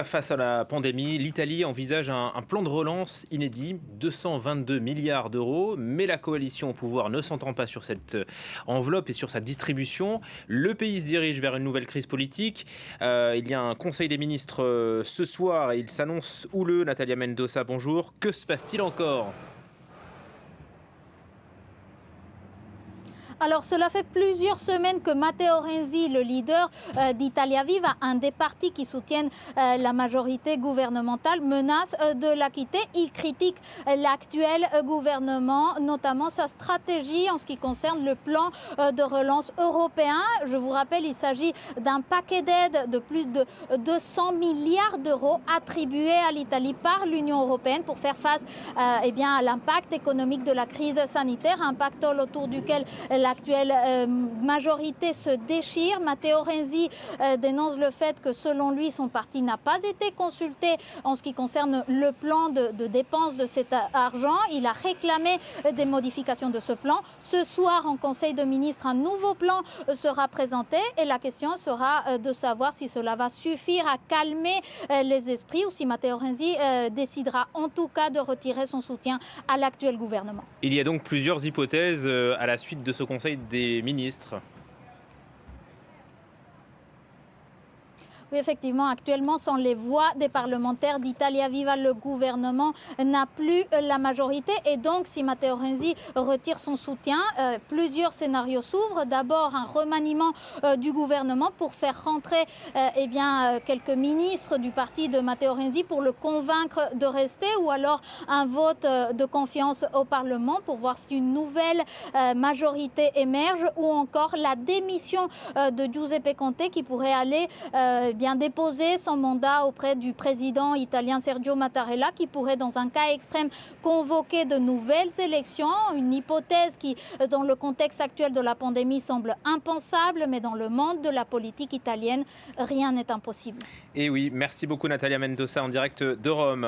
Face à la pandémie, l'Italie envisage un plan de relance inédit, 222 milliards d'euros, mais la coalition au pouvoir ne s'entend pas sur cette enveloppe et sur sa distribution. Le pays se dirige vers une nouvelle crise politique. Il y a un conseil des ministres ce soir et il s'annonce houleux. Natalia Mendoza, bonjour. Que se passe-t-il encore ? Alors, cela fait plusieurs semaines que Matteo Renzi, le leader d'Italia Viva, un des partis qui soutiennent la majorité gouvernementale, menace de la quitter. Il critique l'actuel gouvernement, notamment sa stratégie en ce qui concerne le plan de relance européen. Je vous rappelle, il s'agit d'un paquet d'aide de plus de 200 milliards d'euros attribués à l'Italie par l'Union européenne pour faire face à l'impact économique de la crise sanitaire, un pactole autour duquel l'actuelle majorité se déchire. Matteo Renzi dénonce le fait que selon lui, son parti n'a pas été consulté en ce qui concerne le plan de dépenses de cet argent. Il a réclamé des modifications de ce plan. Ce soir, en Conseil de ministres, un nouveau plan sera présenté et la question sera de savoir si cela va suffire à calmer les esprits ou si Matteo Renzi décidera en tout cas de retirer son soutien à l'actuel gouvernement. Il y a donc plusieurs hypothèses à la suite de ce conseil des ministres. Oui, effectivement, actuellement, sans les voix des parlementaires d'Italia Viva, le gouvernement n'a plus la majorité. Et donc, si Matteo Renzi retire son soutien, plusieurs scénarios s'ouvrent. D'abord, un remaniement du gouvernement pour faire rentrer quelques ministres du parti de Matteo Renzi pour le convaincre de rester, ou alors un vote de confiance au Parlement pour voir si une nouvelle majorité émerge, ou encore la démission de Giuseppe Conte qui pourrait aller déposer son mandat auprès du président italien Sergio Mattarella, qui pourrait dans un cas extrême convoquer de nouvelles élections, une hypothèse qui dans le contexte actuel de la pandémie semble impensable, mais dans le monde de la politique italienne, rien n'est impossible. Et oui, merci beaucoup Natalia Mendoza en direct de Rome.